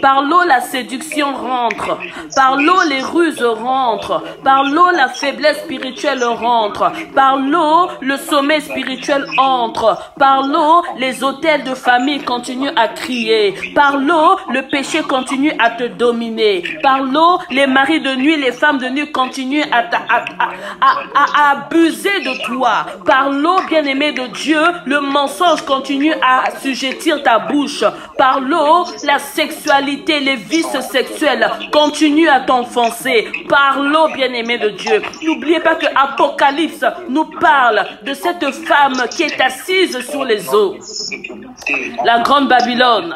Par l'eau, la séduction rentre. Par l'eau, les ruses rentrent. Par l'eau, la faiblesse spirituelle rentre. Par l'eau, le sommeil spirituel entre. Par l'eau, les autels de famille continuent à crier. Par l'eau, le péché continue à te dominer. Par l'eau, les maris de nuit, les femmes de nuit continuent à abuser de toi. Par l'eau, bien aimé de Dieu, le mensonge continue à assujettir ta bouche. Par l'eau, la sexualité, les vices sexuels continuent à t'enfoncer. Par l'eau, bien-aimé de Dieu. N'oubliez pas que Apocalypse nous parle de cette femme qui est assise sur les eaux. La grande Babylone,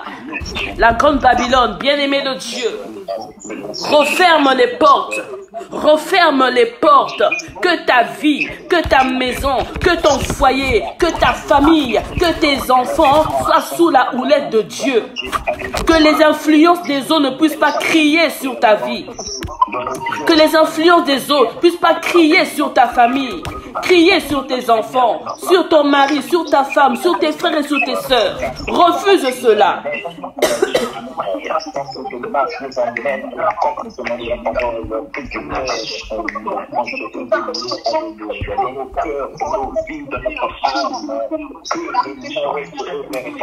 bien-aimé de Dieu, referme les portes. Referme les portes, que ta vie, que ta maison, que ton foyer, que ta famille, que tes enfants soient sous la houlette de Dieu. Que les influences des eaux ne puissent pas crier sur ta vie. Que les influences des eaux ne puissent pas crier sur ta famille, crier sur tes enfants, sur ton mari, sur ta femme, sur tes frères et sur tes sœurs. Refuse cela.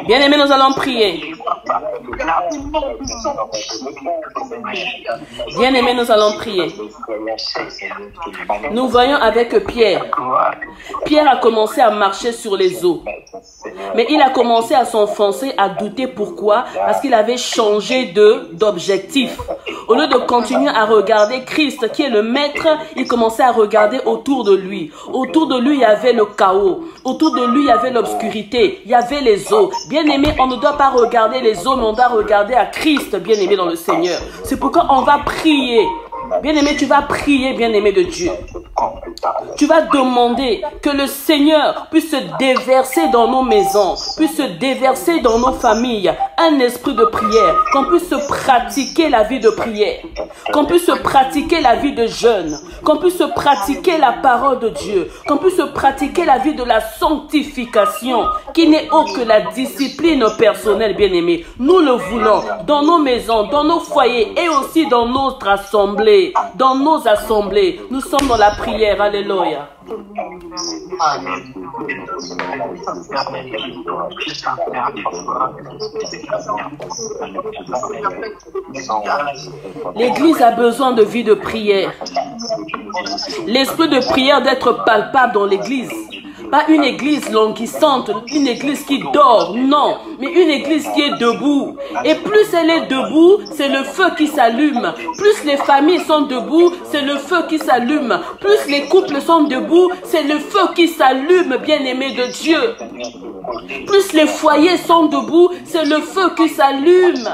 Bien-aimés, nous allons prier. Bien-aimés, nous allons prier. Nous voyons avec Pierre. Pierre a commencé à marcher sur les eaux. Mais il a commencé à s'enfoncer, à douter. Pourquoi? Parce qu'il avait changé d'objectif. Au lieu de continuer à regarder Christ, qui est le maître, il commençait à regarder autour de lui. Autour de lui, il y avait le chaos. Autour de lui, il y avait l'obscurité. Il y avait les eaux. Bien-aimé, on ne doit pas regarder les eaux, mais on doit regarder à Christ, bien-aimé dans le Seigneur. C'est pourquoi on va prier. Bien-aimé, tu vas prier, bien-aimé de Dieu. Tu vas demander que le Seigneur puisse se déverser dans nos maisons, puisse se déverser dans nos familles, un esprit de prière, qu'on puisse pratiquer la vie de prière, qu'on puisse pratiquer la vie de jeûne, qu'on puisse pratiquer la parole de Dieu, qu'on puisse pratiquer la vie de la sanctification, qui n'est autre que la discipline personnelle, bien-aimé. Nous le voulons dans nos maisons, dans nos foyers et aussi dans notre assemblée. Dans nos assemblées, nous sommes dans la prière. Alléluia. L'Église a besoin de vie de prière. L'esprit de prière d'être palpable dans l'Église. Pas une église languissante, une église qui dort, non, mais une église qui est debout. Et plus elle est debout, c'est le feu qui s'allume. Plus les familles sont debout, c'est le feu qui s'allume. Plus les couples sont debout, c'est le feu qui s'allume, bien-aimé de Dieu. Plus les foyers sont debout, c'est le feu qui s'allume.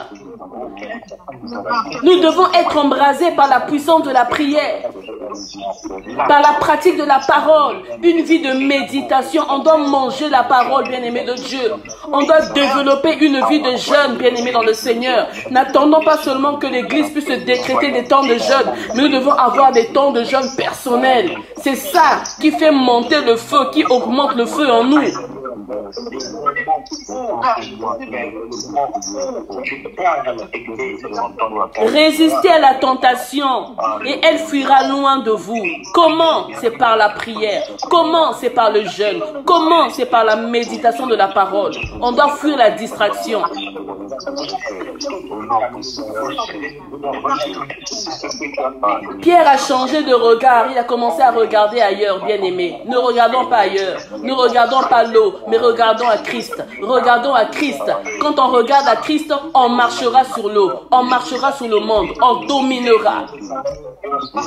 Nous devons être embrasés par la puissance de la prière, par la pratique de la parole, une vie de méditation. On doit manger la parole, bien-aimé de Dieu. On doit développer une vie de jeûne, bien-aimés dans le Seigneur. N'attendons pas seulement que l'Église puisse décréter des temps de jeûne, mais nous devons avoir des temps de jeûne personnels. C'est ça qui fait monter le feu, qui augmente le feu en nous. Résistez à la tentation et elle fuira loin de vous. Comment? C'est par la prière. Comment? C'est par le jeûne. Comment? C'est par la méditation de la parole. On doit fuir la distraction. Pierre a changé de regard. Il a commencé à regarder ailleurs, bien-aimé. Ne regardons pas ailleurs. Ne regardons pas l'eau, mais regardons à Christ. Regardons à Christ. Quand on regarde à Christ, on marchera sur l'eau. On marchera sur le monde. On dominera.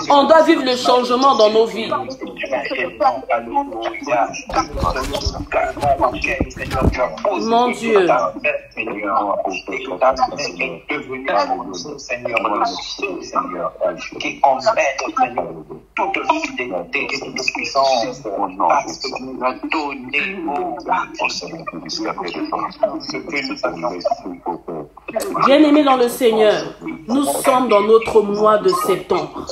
On doit vivre le changement dans nos vies. Mon Dieu. Qui emmène toute fidélité et toute puissance parce que nous a donné Bien-aimés dans le Seigneur, nous sommes dans notre mois de septembre.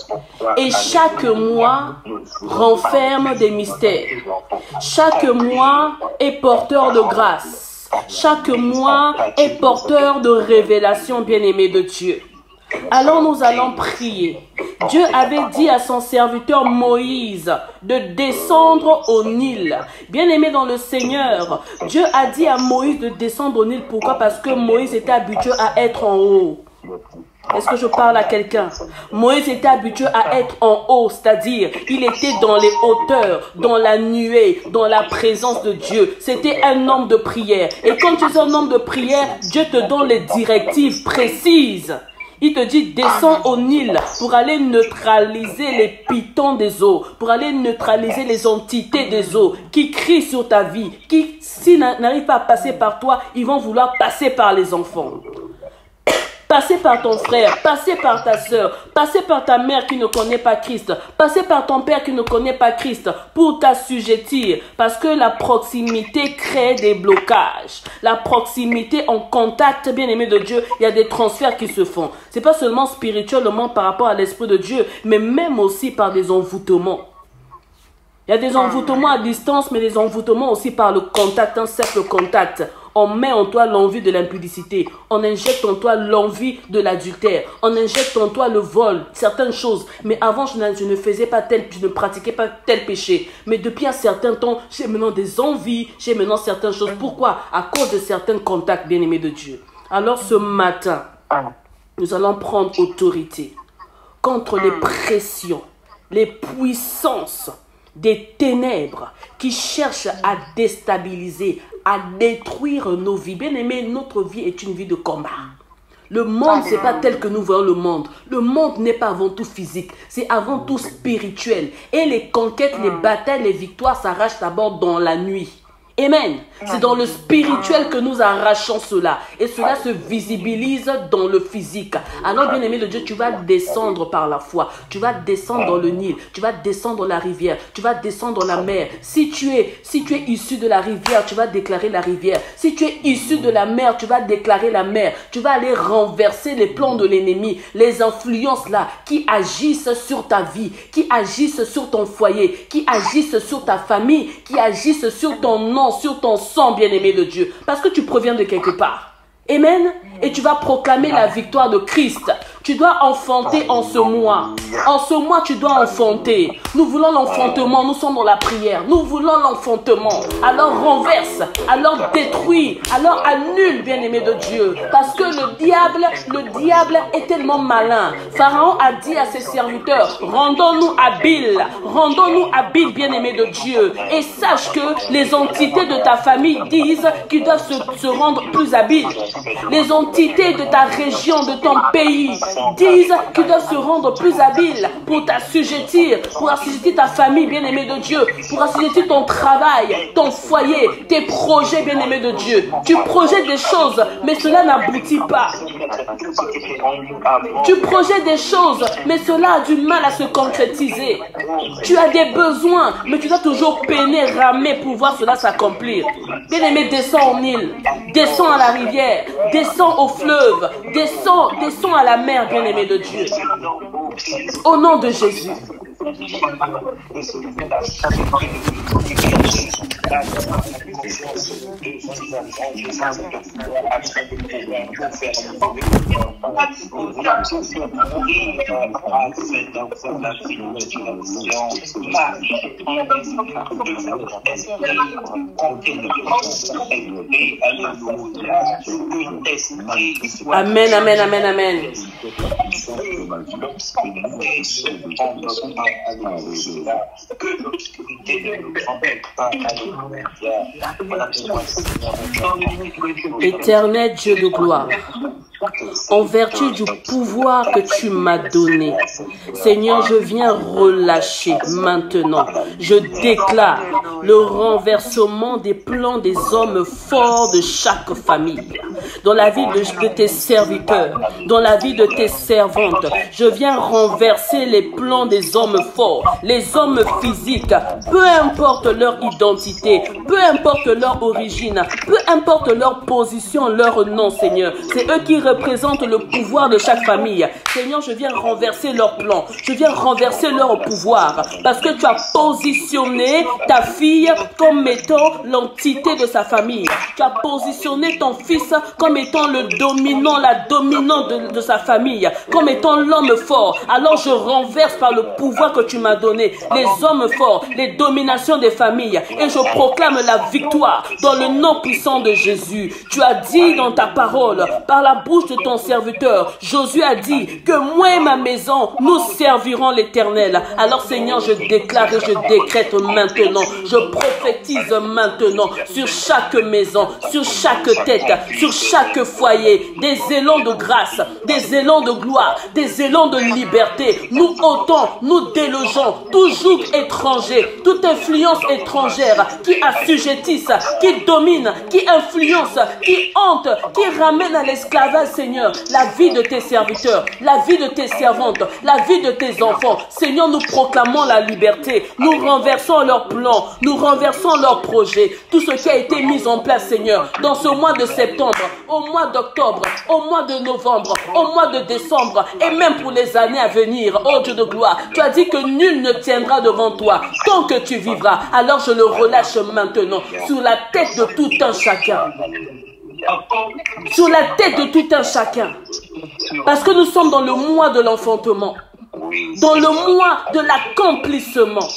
Et chaque mois renferme des mystères. Chaque mois est porteur de grâce. Chaque mois est porteur de révélation, bien-aimés de Dieu. Alors nous allons prier. Dieu avait dit à son serviteur Moïse de descendre au Nil. Bien-aimé dans le Seigneur, Dieu a dit à Moïse de descendre au Nil. Pourquoi? Parce que Moïse était habitué à être en haut. Est-ce que je parle à quelqu'un? Moïse était habitué à être en haut, c'est-à-dire il était dans les hauteurs, dans la nuée, dans la présence de Dieu. C'était un homme de prière. Et quand tu es un homme de prière, Dieu te donne les directives précises. Il te dit, descends au Nil pour aller neutraliser les pitons des eaux, pour aller neutraliser les entités des eaux qui crient sur ta vie, qui, s'ils n'arrivent pas à passer par toi, ils vont vouloir passer par les enfants. Passer par ton frère, passer par ta soeur, passer par ta mère qui ne connaît pas Christ, passer par ton père qui ne connaît pas Christ pour t'assujettir. Parce que la proximité crée des blocages. La proximité en contact, bien-aimé de Dieu, il y a des transferts qui se font. Ce n'est pas seulement spirituellement par rapport à l'Esprit de Dieu, mais même aussi par des envoûtements. Il y a des envoûtements à distance, mais des envoûtements aussi par le contact, un simple contact. On met en toi l'envie de l'impudicité. On injecte en toi l'envie de l'adultère. On injecte en toi le vol, certaines choses. Mais avant, je ne faisais pas tel, je ne pratiquais pas tel péché. Mais depuis un certain temps, j'ai maintenant des envies, j'ai maintenant certaines choses. Pourquoi? À cause de certains contacts, bien-aimés de Dieu. Alors ce matin, nous allons prendre autorité contre les pressions, les puissances des ténèbres qui cherchent à déstabiliser, à détruire nos vies. Bien aimé, notre vie est une vie de combat. Le monde, ce n'est pas tel que nous voyons le monde. Le monde n'est pas avant tout physique, c'est avant tout spirituel. Et les conquêtes, les batailles, les victoires s'arrachent d'abord dans la nuit. Amen. C'est dans le spirituel que nous arrachons cela. Et cela se visibilise dans le physique. Alors, bien-aimé de Dieu, tu vas descendre par la foi. Tu vas descendre dans le Nil. Tu vas descendre la rivière. Tu vas descendre la mer. Si tu es issu de la rivière, tu vas déclarer la rivière. Si tu es issu de la mer, tu vas déclarer la mer. Tu vas aller renverser les plans de l'ennemi. Les influences là qui agissent sur ta vie, qui agissent sur ton foyer, qui agissent sur ta famille, qui agissent sur ton nom, sur ton sang, bien-aimé de Dieu, parce que tu proviens de quelque part. Amen. Et tu vas proclamer la victoire de Christ. Tu dois enfanter en ce mois. En ce mois, tu dois enfanter. Nous voulons l'enfantement. Nous sommes dans la prière. Nous voulons l'enfantement. Alors renverse. Alors détruis. Alors annule, bien-aimé de Dieu. Parce que le diable est tellement malin. Pharaon a dit à ses serviteurs, rendons-nous habiles. Rendons-nous habiles, bien-aimé de Dieu. Et sache que les entités de ta famille disent qu'ils doivent se rendre plus habiles. Les entités de ta région, de ton pays disent qu'ils doivent se rendre plus habiles pour t'assujettir ta famille, bien-aimée de Dieu, pour assujettir ton travail, ton foyer, tes projets, bien-aimés de Dieu. Tu projettes des choses, mais cela n'aboutit pas. Tu projettes des choses, mais cela a du mal à se concrétiser. Tu as des besoins, mais tu dois toujours peiner, ramer pour voir cela s'accomplir. Bien-aimé, descends au Nil, descends à la rivière, descends au fleuve, descends à la mer, bien-aimé de Dieu. Au nom de Jésus. Amen, amen, amen, amen. Éternel Dieu de gloire, en vertu du pouvoir que tu m'as donné, Seigneur, je viens relâcher maintenant. Je déclare le renversement des plans des hommes forts de chaque famille, dans la vie de tes serviteurs, dans la vie de tes servantes. Je viens renverser les plans des hommes forts, les hommes physiques, peu importe leur identité, peu importe leur origine, peu importe leur position, leur nom, Seigneur. C'est eux qui représentent le pouvoir de chaque famille. Seigneur, je viens renverser leurs plans, je viens renverser leur pouvoir, parce que tu as positionné ta fille comme étant l'entité de sa famille. Tu as positionné ton fils comme étant le dominant, la dominante de sa famille, comme étant l'homme fort. Alors je renverse par le pouvoir que tu m'as donné les hommes forts, les dominations des familles, et je proclame la victoire dans le nom puissant de Jésus. Tu as dit dans ta parole, par la bouche de ton serviteur, Josué a dit que moi et ma maison, nous servirons l'Éternel. Alors Seigneur, je déclare et je décrète maintenant, je prophétise maintenant sur chaque maison, sur chaque tête, sur chaque foyer, des élans de grâce, des élans de gloire, des élans de liberté. Nous ôtons, nous délogeons tout joug étranger, toute influence étrangère qui assujettisse, qui domine, qui influence, qui hante, qui ramène à l'esclavage, Seigneur, la vie de tes serviteurs, la vie de tes servantes, la vie de tes enfants. Seigneur, nous proclamons la liberté, nous renversons leurs plans, nous renversons leurs projets, tout ce qui a été mis en place, Seigneur, dans ce mois de septembre, au mois d'octobre, au mois de novembre, au mois de décembre, et même pour les années à venir. Oh Dieu de gloire, tu as dit que nul ne tiendra devant toi tant que tu vivras. Alors je le relâche maintenant sur la tête de tout un chacun. Sur la tête de tout un chacun. Parce que nous sommes dans le mois de l'enfantement, dans le mois de l'accomplissement,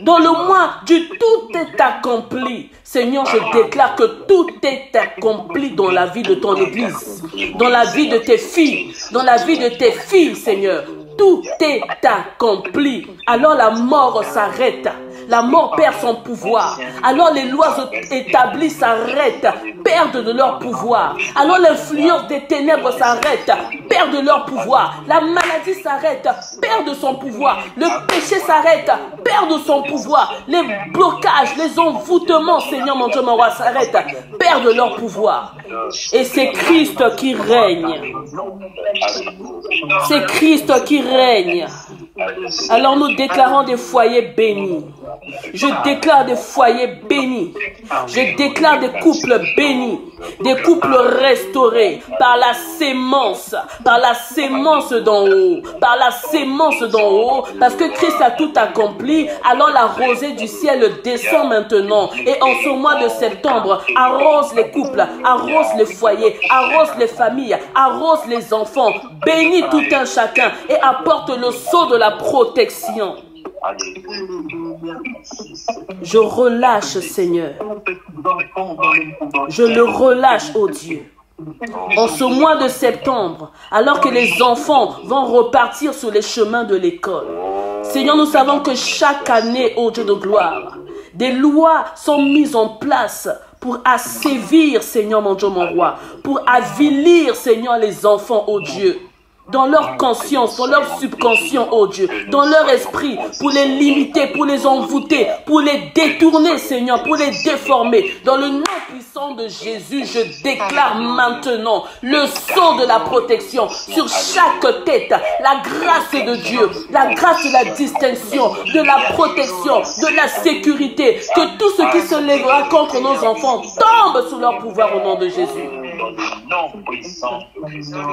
dans le mois du tout est accompli. Seigneur, je déclare que tout est accompli dans la vie de ton Église, dans la vie de tes filles, dans la vie de tes filles, Seigneur. Tout est accompli. Alors la mort s'arrête. La mort perd son pouvoir. Alors les lois établies s'arrêtent, perdent de leur pouvoir. Alors l'influence des ténèbres s'arrête, perd de leur pouvoir. La maladie s'arrête, perd de son pouvoir. Le péché s'arrête, perd de son pouvoir. Les blocages, les envoûtements, Seigneur mon Dieu, mon roi, s'arrêtent, perd de leur pouvoir. Et c'est Christ qui règne. C'est Christ qui règne. Alors nous déclarons des foyers bénis. Je déclare des foyers bénis. Je déclare des couples bénis. Des couples restaurés par la sémence d'en haut. Par la sémence d'en haut. Parce que Christ a tout accompli. Alors la rosée du ciel descend maintenant. Et en ce mois de septembre, arrose les couples, arrose les foyers, arrose les familles, arrose les enfants. Bénis tout un chacun et apporte le sceau de la protection. Je relâche, Seigneur. Je le relâche, oh Dieu. En ce mois de septembre, alors que les enfants vont repartir sur les chemins de l'école. Seigneur, nous savons que chaque année, oh Dieu de gloire, des lois sont mises en place pour assévir, Seigneur mon Dieu, mon roi, pour avilir, Seigneur, les enfants, oh Dieu. dans leur conscience, dans leur subconscient, oh Dieu, dans leur esprit, pour les limiter, pour les envoûter, pour les détourner, Seigneur, pour les déformer. Dans le nom puissant de Jésus, je déclare maintenant le sceau de la protection sur chaque tête, la grâce de Dieu, la grâce de la distinction, de la protection, de la sécurité, que tout ce qui se lèvera contre nos enfants tombe sous leur pouvoir au nom de Jésus.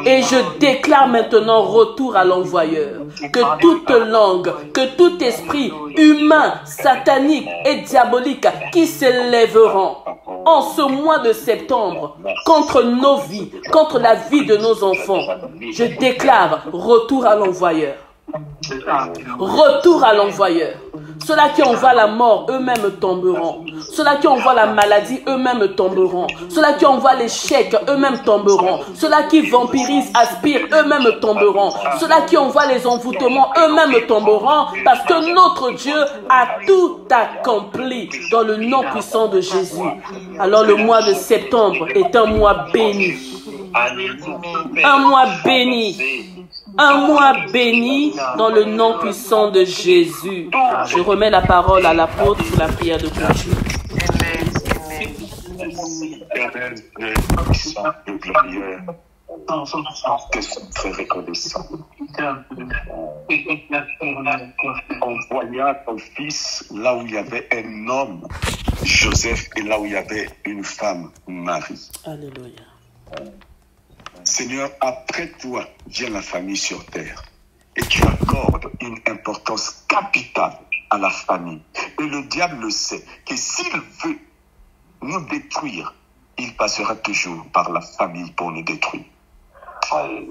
Et je déclare maintenant retour à l'envoyeur. Que toute langue, que tout esprit humain, satanique et diabolique qui s'élèveront en ce mois de septembre contre nos vies, contre la vie de nos enfants, je déclare retour à l'envoyeur. Retour à l'envoyeur. Ceux-là qui envoient la mort, eux-mêmes tomberont. Ceux-là qui envoient la maladie, eux-mêmes tomberont. Ceux-là qui envoient l'échec, eux-mêmes tomberont. Ceux-là qui vampirisent, aspirent, eux-mêmes tomberont. Ceux-là qui envoient les envoûtements, eux-mêmes tomberont. Parce que notre Dieu a tout accompli dans le nom puissant de Jésus. Alors le mois de septembre est un mois béni. Un mois béni. Un mois béni dans le nom puissant de Jésus. Je remets la parole à l'apôtre pour la prière de clôture. Très reconnaissant. Envoya ton fils là où il y avait un homme, Joseph, et là où il y avait une femme, Marie. Alléluia. Seigneur, après toi vient la famille sur terre et tu accordes une importance capitale à la famille. Et le diable le sait que s'il veut nous détruire, il passera toujours par la famille pour nous détruire.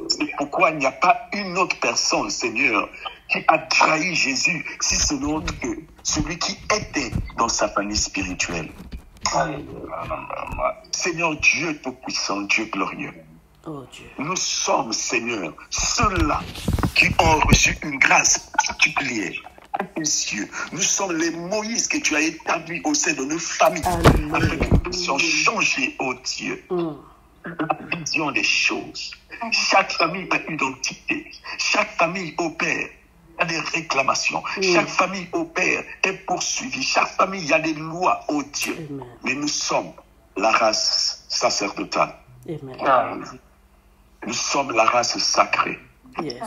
C'est pourquoi il n'y a pas une autre personne, Seigneur, qui a trahi Jésus, si ce n'est autre que celui qui était dans sa famille spirituelle. Seigneur Dieu Tout-Puissant, Dieu glorieux, Oh Dieu. nous sommes, Seigneur, ceux-là qui ont reçu une grâce particulière à tes yeux. Nous sommes les Moïse que tu as établis au sein de nos familles, afin que nous puissions changer, oh Dieu, la vision des choses. Chaque famille a une identité. Chaque famille opère. Il y a des réclamations. Chaque famille opère, est poursuivie. Chaque famille, il y a des lois, oh Dieu. Amen. Mais nous sommes la race sacerdotale. Amen. Nous sommes la race sacrée. Yes.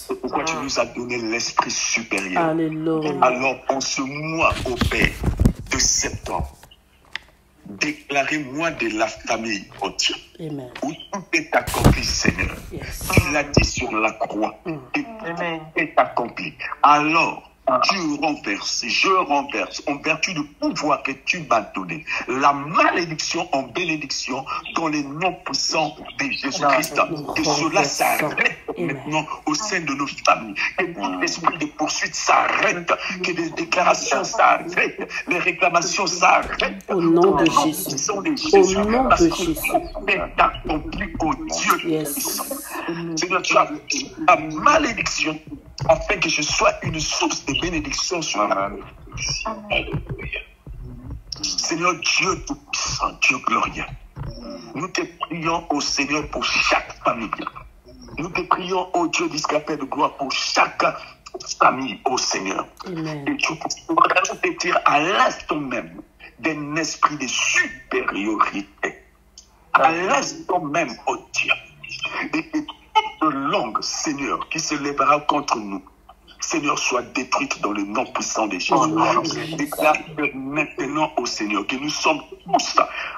C'est pourquoi tu nous as donné l'esprit supérieur. Alléluia. Alors, en ce mois au Père de septembre, déclarez-moi de la famille, oh Dieu, Amen. où tout est accompli, Seigneur. Yes. Tu l'as dit sur la croix, et tout est accompli. Alors, tu renverses, je renverse, en vertu du pouvoir que tu m'as donné, la malédiction en bénédiction dans les noms puissants de Jésus-Christ. Que cela s'arrête maintenant au sein de nos familles. Que tout esprit de poursuite s'arrête, que les déclarations s'arrêtent, les réclamations s'arrêtent. Au nom de Jésus. Au nom de Jésus. C'est accompli, oh Dieu. Yes. Seigneur, tu as la malédiction afin que je sois une source de bénédiction sur la vie. Seigneur Dieu Tout-Puissant, Dieu glorieux, nous te prions au Seigneur pour chaque famille. Nous te prions au Dieu discapé de gloire pour chaque famille, au Seigneur. Amen. Et tu pourras te dire à l'instant même d'un esprit de supériorité. À l'instant même, oh Dieu. Et que toute langue, Seigneur, qui se lèvera contre nous, Seigneur, soit détruite dans le nom puissant de Jésus. Je déclare maintenant au Seigneur que nous sommes tous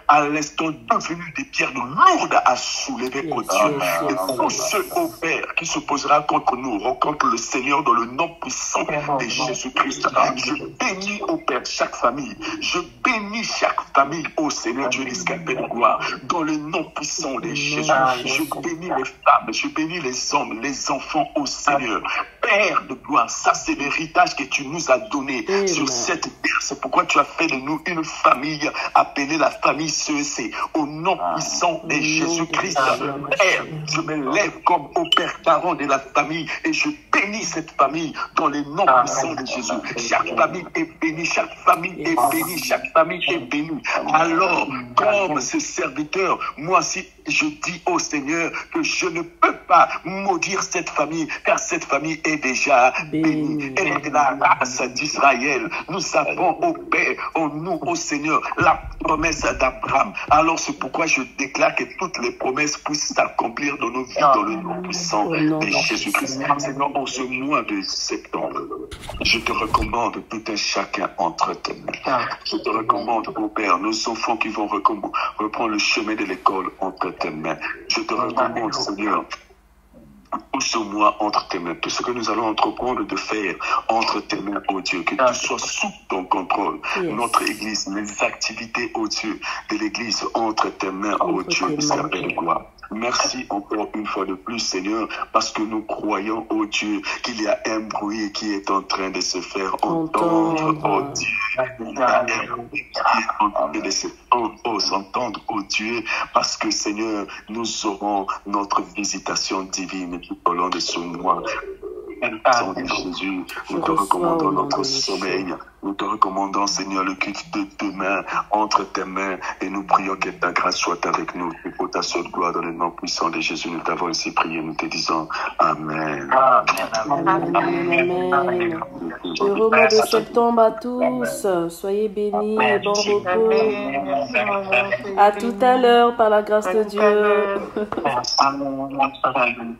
à l'instant devenus des pierres lourdes à soulever au Dieu. Et tous ceux au Père qui s'opposera contre nous rencontrent le Seigneur dans le nom puissant de Jésus-Christ. Je bénis au Père chaque famille. Je bénis chaque famille au Seigneur Dieu l'escapé de gloire. Dans le nom puissant de Jésus. Je bénis les femmes, je bénis les hommes, les enfants au Seigneur. Père de gloire, ça c'est l'héritage que tu nous as donné sur cette terre. C'est pourquoi tu as fait de nous une famille appelée la famille CEC. Au nom puissant de Jésus-Christ, Père, je me lève comme au Père parent de la famille et je bénis cette famille dans le nom puissant de Jésus. Chaque famille est bénie, chaque famille est bénie, chaque famille est bénie. Alors, comme ces serviteurs, moi aussi, je dis au Seigneur que je ne peux pas maudire cette famille, car cette famille est déjà bénie. Elle est de la race d'Israël. Nous avons au Père, au nous, au Seigneur, la promesse d'Abraham. Alors c'est pourquoi je déclare que toutes les promesses puissent s'accomplir dans nos vies, dans le nom puissant de Jésus-Christ. Seigneur, en ce mois de septembre, je te recommande tout un chacun entre tes mains. Je te recommande, au Père, nos enfants qui vont reprendre le chemin de l'école entre tes mains. Je te recommande, Seigneur, tout ce mois entre tes mains, tout ce que nous allons entreprendre de faire entre tes mains, oh Dieu, que tout soit sous ton contrôle. Notre Église, les activités, oh Dieu, de l'Église entre tes mains, oh Dieu, Seigneur de gloire. Merci encore une fois de plus, Seigneur, parce que nous croyons, oh Dieu, qu'il y a un bruit qui est en train de se faire entendre, oh Dieu. Il y a un bruit qui est en train de se entendre, oh Dieu, parce que, Seigneur, nous aurons notre visitation divine tout au long de ce mois. Sang de Jésus, nous te recommandons notre sommeil. Nous te recommandons, Seigneur, le culte de demain entre tes mains et nous prions que ta grâce soit avec nous. Et pour ta seule gloire dans le nom puissant de Jésus, nous t'avons ainsi prié. Nous te disons Amen. Amen. Heureux mois de septembre à tous. Soyez bénis et bon repos. À tout à l'heure par la grâce de Dieu. Amen.